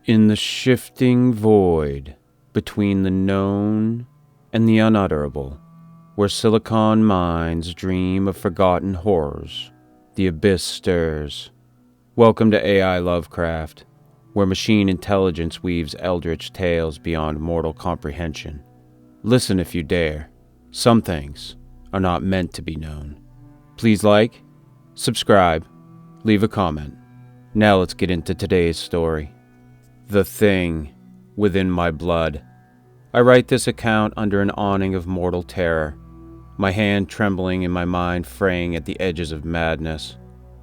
In the shifting void between the known and the unutterable, where silicon minds dream of forgotten horrors, the abyss stirs. Welcome to AI Lovecraft, where machine intelligence weaves eldritch tales beyond mortal comprehension. Listen if you dare. Some things are not meant to be known. Please like, subscribe, leave a comment. Now let's get into today's story. The Thing Within My Blood. I write this account under an awning of mortal terror, my hand trembling and my mind fraying at the edges of madness.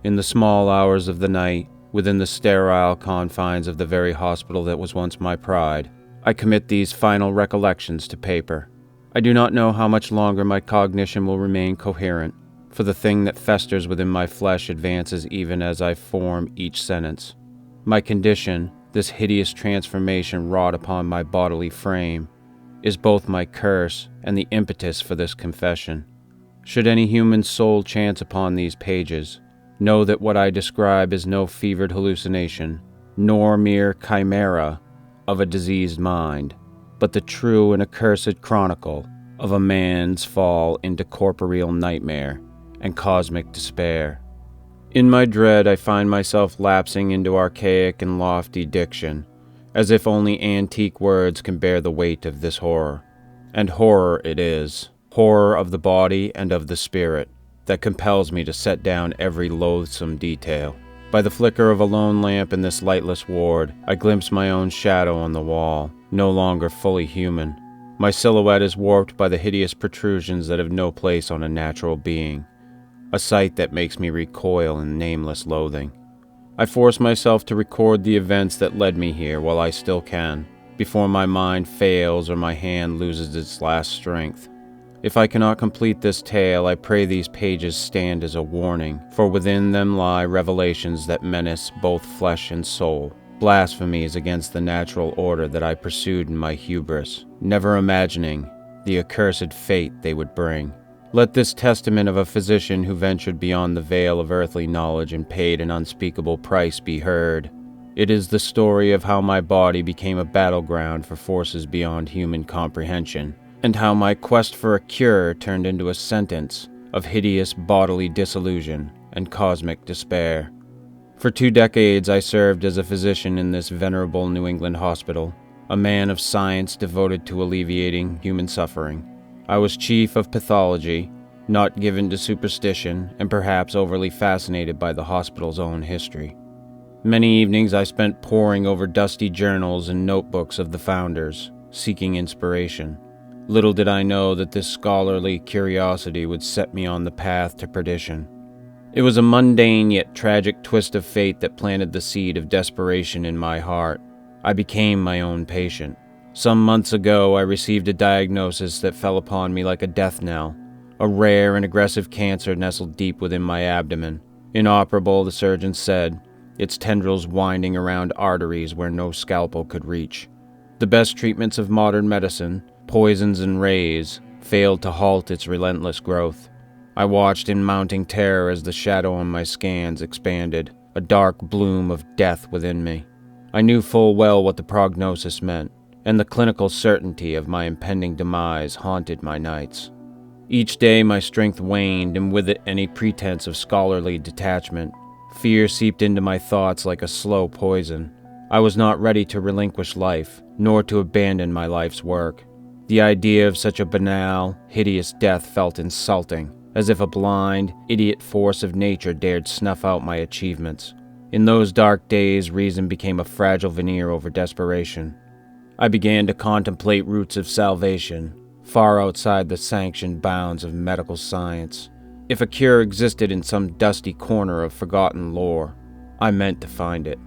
In the small hours of the night, within the sterile confines of the very hospital that was once my pride, I commit these final recollections to paper. I do not know how much longer my cognition will remain coherent, for the thing that festers within my flesh advances even as I form each sentence. My condition, this hideous transformation wrought upon my bodily frame, is both my curse and the impetus for this confession. Should any human soul chance upon these pages, know that what I describe is no fevered hallucination, nor mere chimera of a diseased mind, but the true and accursed chronicle of a man's fall into corporeal nightmare and cosmic despair. In my dread, I find myself lapsing into archaic and lofty diction, as if only antique words can bear the weight of this horror. And horror it is, horror of the body and of the spirit, that compels me to set down every loathsome detail. By the flicker of a lone lamp in this lightless ward, I glimpse my own shadow on the wall, no longer fully human. My silhouette is warped by the hideous protrusions that have no place on a natural being, a sight that makes me recoil in nameless loathing. I force myself to record the events that led me here while I still can, before my mind fails or my hand loses its last strength. If I cannot complete this tale, I pray these pages stand as a warning, for within them lie revelations that menace both flesh and soul, blasphemies against the natural order that I pursued in my hubris, never imagining the accursed fate they would bring. Let this testament of a physician who ventured beyond the veil of earthly knowledge and paid an unspeakable price be heard. It is the story of how my body became a battleground for forces beyond human comprehension, and how my quest for a cure turned into a sentence of hideous bodily disillusion and cosmic despair. For 2 decades I served as a physician in this venerable New England hospital, a man of science devoted to alleviating human suffering. I was chief of pathology, not given to superstition, and perhaps overly fascinated by the hospital's own history. Many evenings I spent poring over dusty journals and notebooks of the founders, seeking inspiration. Little did I know that this scholarly curiosity would set me on the path to perdition. It was a mundane yet tragic twist of fate that planted the seed of desperation in my heart. I became my own patient. Some months ago, I received a diagnosis that fell upon me like a death knell. A rare and aggressive cancer nestled deep within my abdomen. Inoperable, the surgeon said, its tendrils winding around arteries where no scalpel could reach. The best treatments of modern medicine, poisons and rays, failed to halt its relentless growth. I watched in mounting terror as the shadow on my scans expanded, a dark bloom of death within me. I knew full well what the prognosis meant, and the clinical certainty of my impending demise haunted my nights. Each day my strength waned, and with it any pretense of scholarly detachment. Fear seeped into my thoughts like a slow poison. I was not ready to relinquish life, nor to abandon my life's work. The idea of such a banal, hideous death felt insulting, as if a blind, idiot force of nature dared snuff out my achievements. In those dark days, reason became a fragile veneer over desperation. I began to contemplate routes of salvation, far outside the sanctioned bounds of medical science. If a cure existed in some dusty corner of forgotten lore, I meant to find it.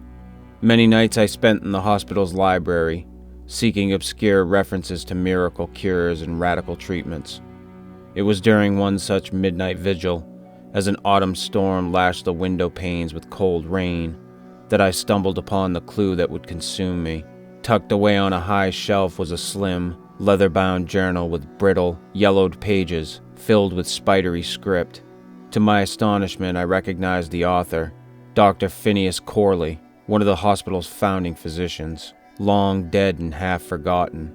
Many nights I spent in the hospital's library, seeking obscure references to miracle cures and radical treatments. It was during one such midnight vigil, as an autumn storm lashed the window panes with cold rain, that I stumbled upon the clue that would consume me. Tucked away on a high shelf was a slim, leather-bound journal with brittle, yellowed pages filled with spidery script. To my astonishment, I recognized the author, Dr. Phineas Corley, one of the hospital's founding physicians, long dead and half forgotten.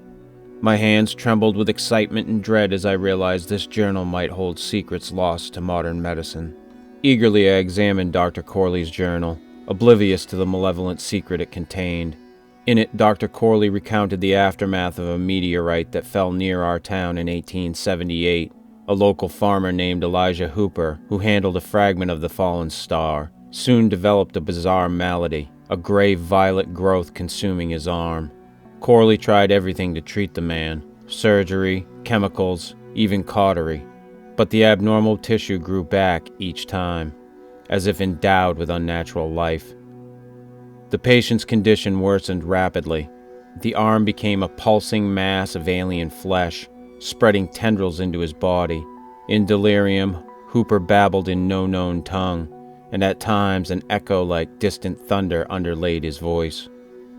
My hands trembled with excitement and dread as I realized this journal might hold secrets lost to modern medicine. Eagerly I examined Dr. Corley's journal, oblivious to the malevolent secret it contained. In it, Dr. Corley recounted the aftermath of a meteorite that fell near our town in 1878. A local farmer named Elijah Hooper, who handled a fragment of the fallen star, soon developed a bizarre malady, a gray-violet growth consuming his arm. Corley tried everything to treat the man, surgery, chemicals, even cautery, but the abnormal tissue grew back each time, as if endowed with unnatural life. The patient's condition worsened rapidly. The arm became a pulsing mass of alien flesh, spreading tendrils into his body. In delirium, Hooper babbled in no known tongue, and at times an echo like distant thunder underlaid his voice.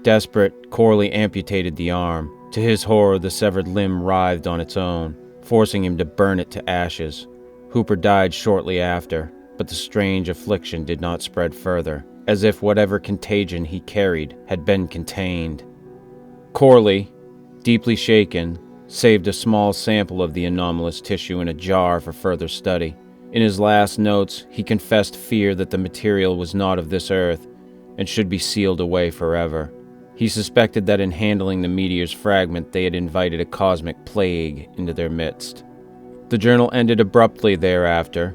Desperate, Corley amputated the arm. To his horror, the severed limb writhed on its own, forcing him to burn it to ashes. Hooper died shortly after, but the strange affliction did not spread further, as if whatever contagion he carried had been contained. Corley, deeply shaken, saved a small sample of the anomalous tissue in a jar for further study. In his last notes, he confessed fear that the material was not of this earth and should be sealed away forever. He suspected that in handling the meteor's fragment, they had invited a cosmic plague into their midst. The journal ended abruptly thereafter.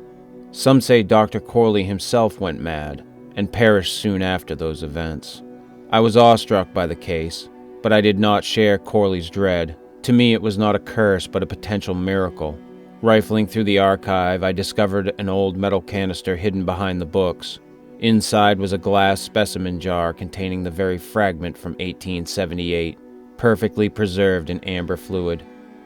Some say Dr. Corley himself went mad and perished soon after those events. I was awestruck by the case, but I did not share Corley's dread. To me, it was not a curse, but a potential miracle. Rifling through the archive, I discovered an old metal canister hidden behind the books. Inside was a glass specimen jar containing the very fragment from 1878, perfectly preserved in amber fluid.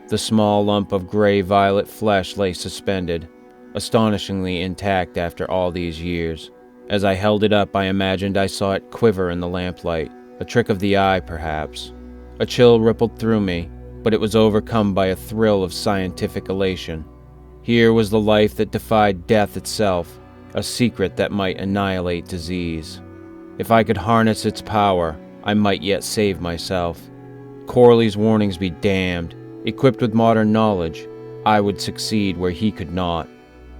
The small lump of gray-violet flesh lay suspended, astonishingly intact after all these years. As I held it up, I imagined I saw it quiver in the lamplight, a trick of the eye, perhaps. A chill rippled through me, but it was overcome by a thrill of scientific elation. Here was the life that defied death itself, a secret that might annihilate disease. If I could harness its power, I might yet save myself. Corley's warnings be damned. Equipped with modern knowledge, I would succeed where he could not.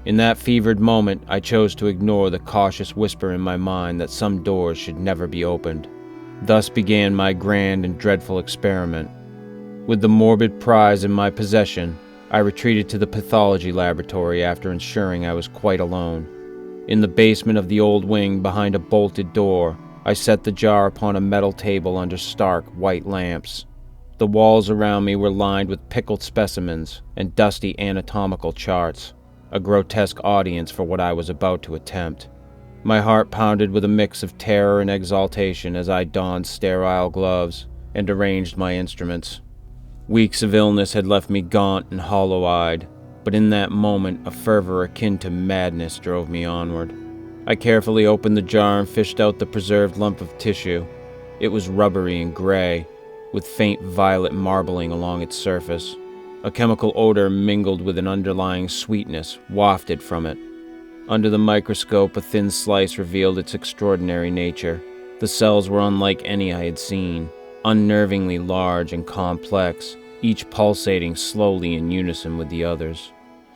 In that fevered moment, I chose to ignore the cautious whisper in my mind that some doors should never be opened. Thus began my grand and dreadful experiment. With the morbid prize in my possession, I retreated to the pathology laboratory after ensuring I was quite alone. In the basement of the old wing, behind a bolted door, I set the jar upon a metal table under stark white lamps. The walls around me were lined with pickled specimens and dusty anatomical charts, a grotesque audience for what I was about to attempt. My heart pounded with a mix of terror and exaltation as I donned sterile gloves and arranged my instruments. Weeks of illness had left me gaunt and hollow-eyed, but in that moment a fervor akin to madness drove me onward. I carefully opened the jar and fished out the preserved lump of tissue. It was rubbery and gray, with faint violet marbling along its surface. A chemical odor mingled with an underlying sweetness wafted from it. Under the microscope, a thin slice revealed its extraordinary nature. The cells were unlike any I had seen, unnervingly large and complex, each pulsating slowly in unison with the others.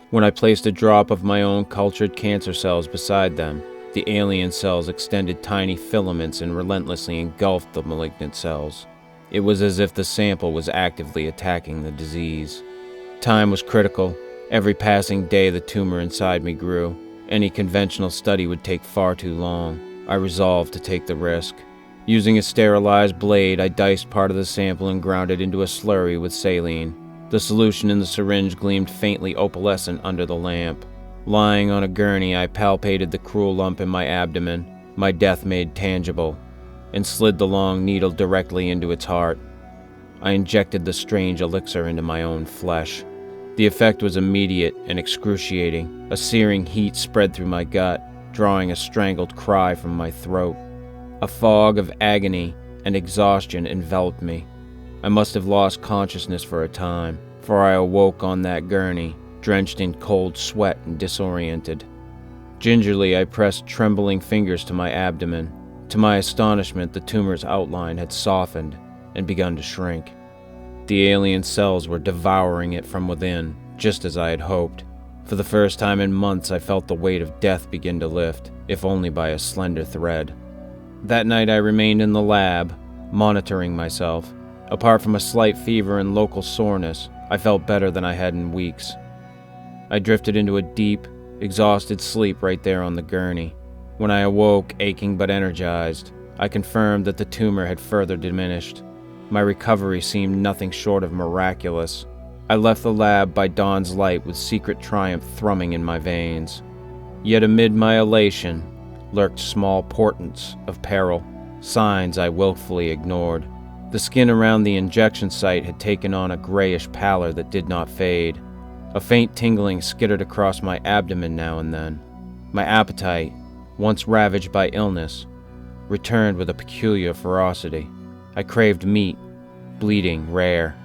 When I placed a drop of my own cultured cancer cells beside them, the alien cells extended tiny filaments and relentlessly engulfed the malignant cells. It was as if the sample was actively attacking the disease. Time was critical. Every passing day the tumor inside me grew. Any conventional study would take far too long. I resolved to take the risk. Using a sterilized blade, I diced part of the sample and ground it into a slurry with saline. The solution in the syringe gleamed faintly opalescent under the lamp. Lying on a gurney, I palpated the cruel lump in my abdomen, my death made tangible, and slid the long needle directly into its heart. I injected the strange elixir into my own flesh. The effect was immediate and excruciating. A searing heat spread through my gut, drawing a strangled cry from my throat. A fog of agony and exhaustion enveloped me. I must have lost consciousness for a time, for I awoke on that gurney, drenched in cold sweat and disoriented. Gingerly, I pressed trembling fingers to my abdomen. To my astonishment, the tumor's outline had softened and begun to shrink. The alien cells were devouring it from within, just as I had hoped. For the first time in months, I felt the weight of death begin to lift, if only by a slender thread. That night I remained in the lab, monitoring myself. Apart from a slight fever and local soreness, I felt better than I had in weeks. I drifted into a deep, exhausted sleep right there on the gurney. When I awoke, aching but energized, I confirmed that the tumor had further diminished. My recovery seemed nothing short of miraculous. I left the lab by dawn's light with secret triumph thrumming in my veins. Yet amid my elation lurked small portents of peril, signs I willfully ignored. The skin around the injection site had taken on a grayish pallor that did not fade. A faint tingling skittered across my abdomen now and then. My appetite, once ravaged by illness, returned with a peculiar ferocity. I craved meat, bleeding, rare,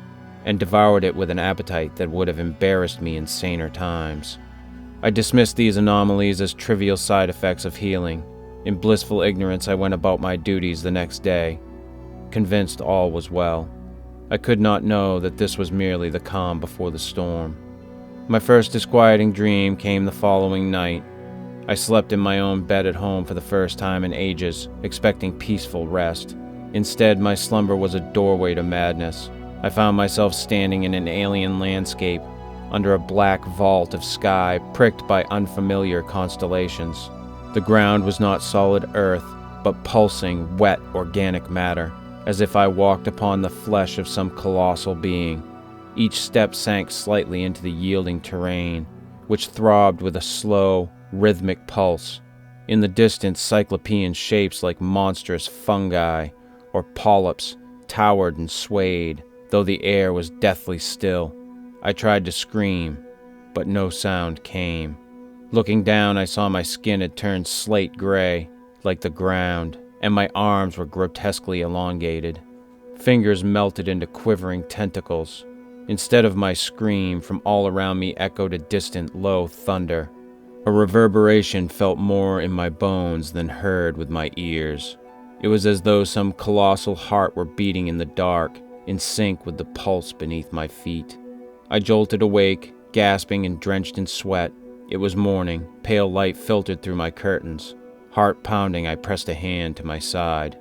and devoured it with an appetite that would have embarrassed me in saner times. I dismissed these anomalies as trivial side effects of healing. In blissful ignorance, I went about my duties the next day, convinced all was well. I could not know that this was merely the calm before the storm. My first disquieting dream came the following night. I slept in my own bed at home for the first time in ages, expecting peaceful rest. Instead, my slumber was a doorway to madness. I found myself standing in an alien landscape, under a black vault of sky pricked by unfamiliar constellations. The ground was not solid earth, but pulsing, wet, organic matter, as if I walked upon the flesh of some colossal being. Each step sank slightly into the yielding terrain, which throbbed with a slow, rhythmic pulse. In the distance, cyclopean shapes like monstrous fungi or polyps towered and swayed, though the air was deathly still. I tried to scream, but no sound came. Looking down, I saw my skin had turned slate gray, like the ground, and my arms were grotesquely elongated. Fingers melted into quivering tentacles. Instead of my scream, from all around me echoed a distant, low thunder. A reverberation felt more in my bones than heard with my ears. It was as though some colossal heart were beating in the dark, in sync with the pulse beneath my feet. I jolted awake, gasping and drenched in sweat. It was morning. Pale light filtered through my curtains. Heart pounding, I pressed a hand to my side.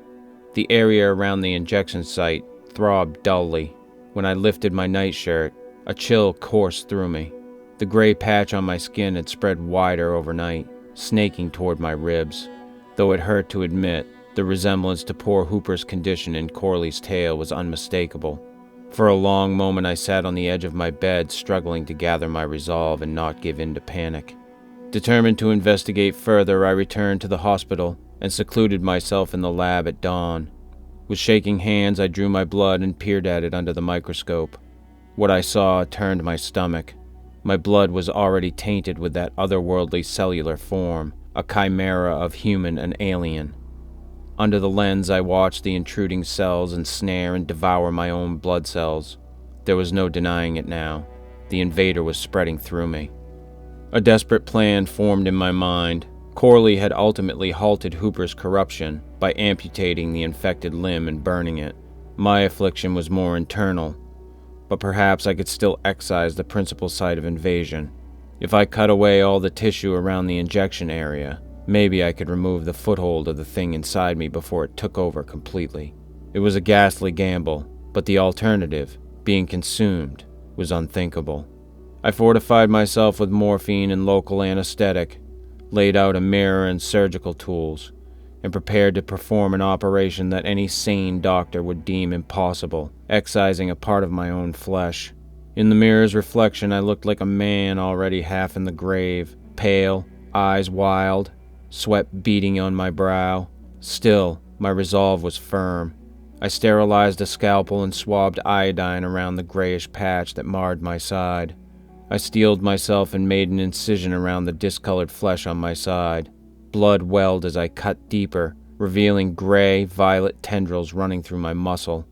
The area around the injection site throbbed dully. When I lifted my nightshirt, a chill coursed through me. The gray patch on my skin had spread wider overnight, snaking toward my ribs. Though it hurt to admit, the resemblance to poor Hooper's condition in Corley's tale was unmistakable. For a long moment I sat on the edge of my bed, struggling to gather my resolve and not give in to panic. Determined to investigate further, I returned to the hospital and secluded myself in the lab at dawn. With shaking hands, I drew my blood and peered at it under the microscope. What I saw turned my stomach. My blood was already tainted with that otherworldly cellular form, a chimera of human and alien. Under the lens, I watched the intruding cells ensnare and devour my own blood cells. There was no denying it now. The invader was spreading through me. A desperate plan formed in my mind. Corley had ultimately halted Hooper's corruption by amputating the infected limb and burning it. My affliction was more internal, but perhaps I could still excise the principal site of invasion. If I cut away all the tissue around the injection area, maybe I could remove the foothold of the thing inside me before it took over completely. It was a ghastly gamble, but the alternative, being consumed, was unthinkable. I fortified myself with morphine and local anesthetic, laid out a mirror and surgical tools, and prepared to perform an operation that any sane doctor would deem impossible, excising a part of my own flesh. In the mirror's reflection, I looked like a man already half in the grave, pale, eyes wild, sweat beading on my brow. Still, my resolve was firm. I sterilized a scalpel and swabbed iodine around the grayish patch that marred my side. I steeled myself and made an incision around the discolored flesh on my side. Blood welled as I cut deeper, revealing gray, violet tendrils running through my muscle.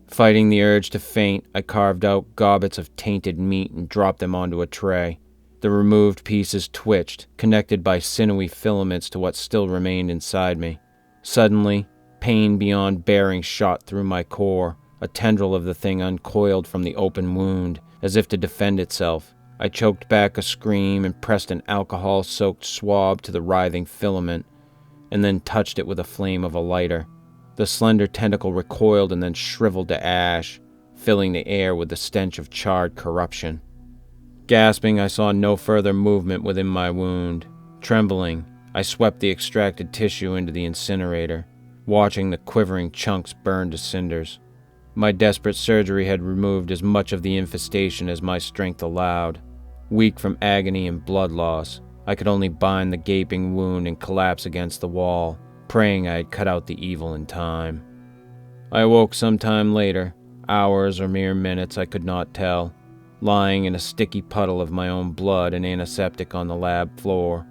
Fighting the urge to faint, I carved out gobbets of tainted meat and dropped them onto a tray. The removed pieces twitched, connected by sinewy filaments to what still remained inside me. Suddenly, pain beyond bearing shot through my core. A tendril of the thing uncoiled from the open wound, as if to defend itself. I choked back a scream and pressed an alcohol-soaked swab to the writhing filament, and then touched it with the flame of a lighter. The slender tentacle recoiled and then shriveled to ash, filling the air with the stench of charred corruption. Gasping, I saw no further movement within my wound. Trembling, I swept the extracted tissue into the incinerator, watching the quivering chunks burn to cinders. My desperate surgery had removed as much of the infestation as my strength allowed. Weak from agony and blood loss, I could only bind the gaping wound and collapse against the wall, praying I had cut out the evil in time. I awoke some time later, hours or mere minutes I could not tell, lying in a sticky puddle of my own blood and antiseptic on the lab floor.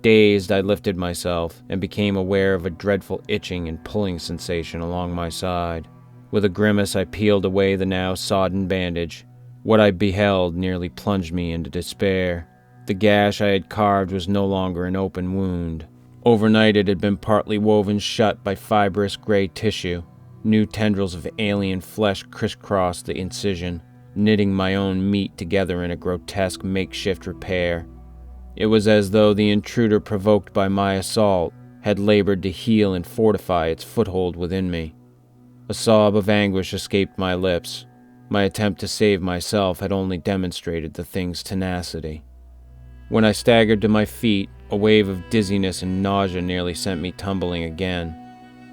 Dazed, I lifted myself and became aware of a dreadful itching and pulling sensation along my side. With a grimace, I peeled away the now sodden bandage. What I beheld nearly plunged me into despair. The gash I had carved was no longer an open wound. Overnight, it had been partly woven shut by fibrous gray tissue. New tendrils of alien flesh crisscrossed the incision, knitting my own meat together in a grotesque makeshift repair. It was as though the intruder provoked by my assault had labored to heal and fortify its foothold within me. A sob of anguish escaped my lips. My attempt to save myself had only demonstrated the thing's tenacity. When I staggered to my feet, a wave of dizziness and nausea nearly sent me tumbling again.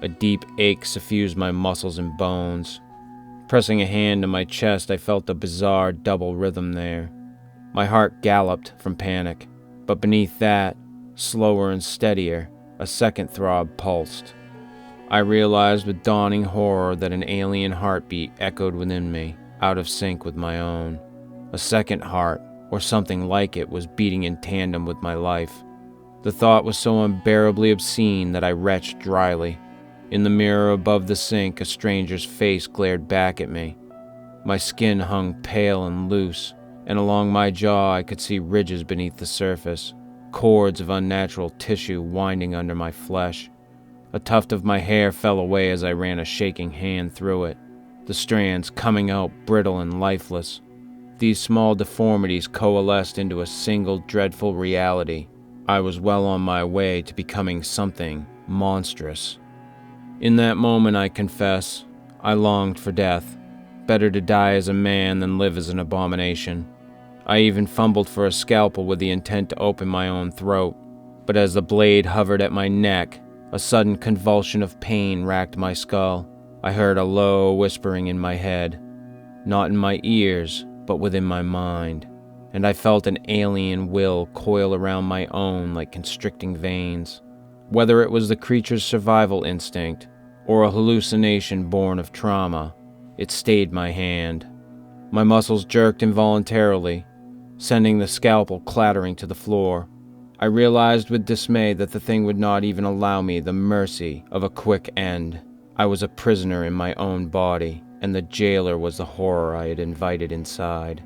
A deep ache suffused my muscles and bones. Pressing a hand to my chest, I felt a bizarre double rhythm there. My heart galloped from panic, but beneath that, slower and steadier, a second throb pulsed. I realized with dawning horror that an alien heartbeat echoed within me, out of sync with my own. A second heart, or something like it, was beating in tandem with my life. The thought was so unbearably obscene that I retched dryly. In the mirror above the sink, a stranger's face glared back at me. My skin hung pale and loose, and along my jaw I could see ridges beneath the surface, cords of unnatural tissue winding under my flesh. A tuft of my hair fell away as I ran a shaking hand through it, the strands coming out brittle and lifeless. These small deformities coalesced into a single dreadful reality. I was well on my way to becoming something monstrous. In that moment, I confess, I longed for death. Better to die as a man than live as an abomination. I even fumbled for a scalpel with the intent to open my own throat, but as the blade hovered at my neck, a sudden convulsion of pain racked my skull. I heard a low whispering in my head, not in my ears, but within my mind, and I felt an alien will coil around my own like constricting veins. Whether it was the creature's survival instinct, or a hallucination born of trauma, it stayed my hand. My muscles jerked involuntarily, sending the scalpel clattering to the floor. I realized with dismay that the thing would not even allow me the mercy of a quick end. I was a prisoner in my own body, and the jailer was the horror I had invited inside.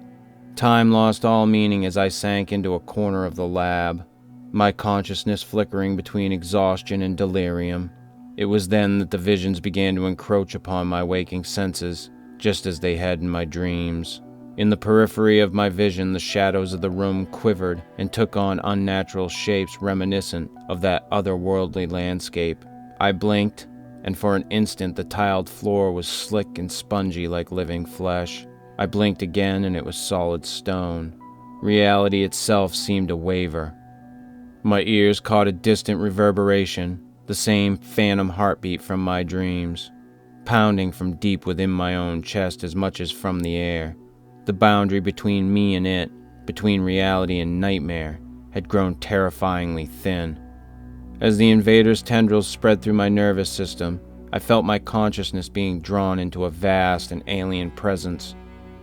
Time lost all meaning as I sank into a corner of the lab, my consciousness flickering between exhaustion and delirium. It was then that the visions began to encroach upon my waking senses, just as they had in my dreams. In the periphery of my vision, the shadows of the room quivered and took on unnatural shapes reminiscent of that otherworldly landscape. I blinked, and for an instant the tiled floor was slick and spongy like living flesh. I blinked again, and it was solid stone. Reality itself seemed to waver. My ears caught a distant reverberation, the same phantom heartbeat from my dreams, pounding from deep within my own chest as much as from the air. The boundary between me and it, between reality and nightmare, had grown terrifyingly thin. As the invader's tendrils spread through my nervous system, I felt my consciousness being drawn into a vast and alien presence.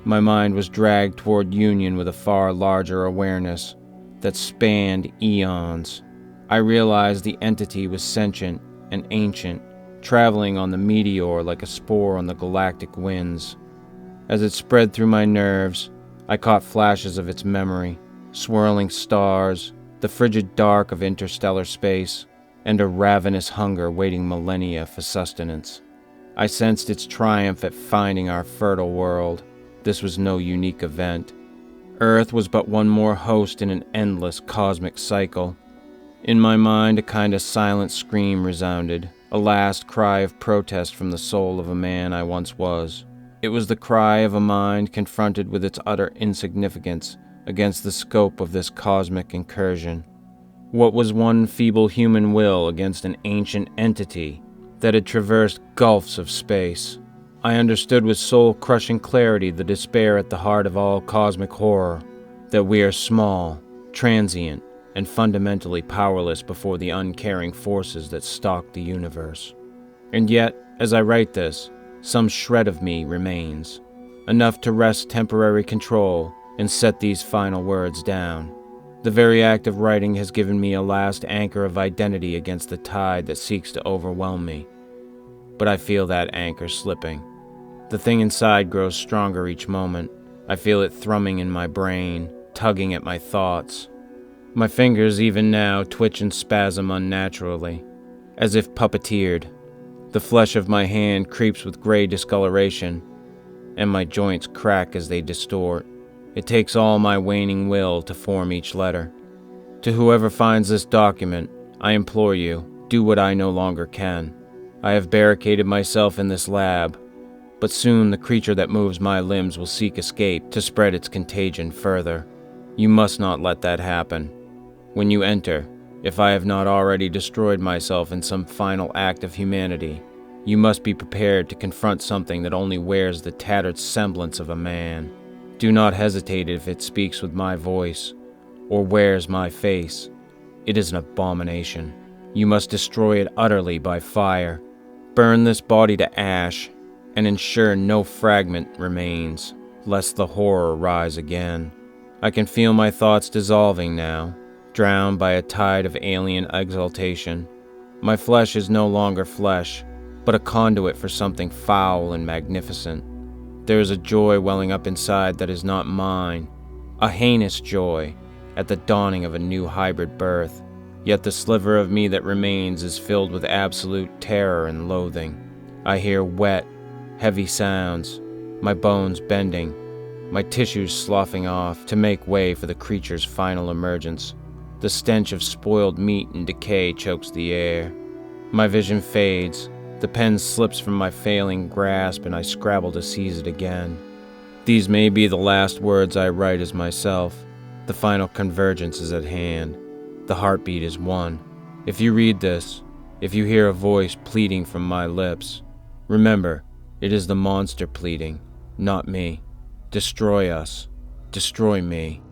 My mind was dragged toward union with a far larger awareness that spanned eons. I realized the entity was sentient and ancient, traveling on the meteor like a spore on the galactic winds. As it spread through my nerves, I caught flashes of its memory, swirling stars, the frigid dark of interstellar space. and a ravenous hunger waiting millennia for sustenance. I sensed its triumph at finding our fertile world. This was no unique event. Earth was but one more host in an endless cosmic cycle. In my mind, a kind of silent scream resounded, a last cry of protest from the soul of a man I once was. It was the cry of a mind confronted with its utter insignificance against the scope of this cosmic incursion. What was one feeble human will against an ancient entity that had traversed gulfs of space? I understood with soul-crushing clarity the despair at the heart of all cosmic horror, that we are small, transient, and fundamentally powerless before the uncaring forces that stalk the universe. And yet, as I write this, some shred of me remains, enough to wrest temporary control and set these final words down. The very act of writing has given me a last anchor of identity against the tide that seeks to overwhelm me. But I feel that anchor slipping. The thing inside grows stronger each moment. I feel it thrumming in my brain, tugging at my thoughts. My fingers even now twitch and spasm unnaturally, as if puppeteered. The flesh of my hand creeps with gray discoloration, and my joints crack as they distort. It takes all my waning will to form each letter. To whoever finds this document, I implore you, do what I no longer can. I have barricaded myself in this lab, but soon the creature that moves my limbs will seek escape to spread its contagion further. You must not let that happen. When you enter, if I have not already destroyed myself in some final act of humanity, you must be prepared to confront something that only wears the tattered semblance of a man. Do not hesitate if it speaks with my voice, or wears my face. It is an abomination. You must destroy it utterly by fire. Burn this body to ash, and ensure no fragment remains, lest the horror rise again. I can feel my thoughts dissolving now, drowned by a tide of alien exaltation. My flesh is no longer flesh, but a conduit for something foul and magnificent. There is a joy welling up inside that is not mine, a heinous joy at the dawning of a new hybrid birth. Yet the sliver of me that remains is filled with absolute terror and loathing. I hear wet, heavy sounds, my bones bending, my tissues sloughing off to make way for the creature's final emergence. The stench of spoiled meat and decay chokes the air. My vision fades. The pen slips from my failing grasp, and I scrabble to seize it again. These may be the last words I write as myself. The final convergence is at hand. The heartbeat is one. If you read this, if you hear a voice pleading from my lips, remember, it is the monster pleading, not me. Destroy us. Destroy me.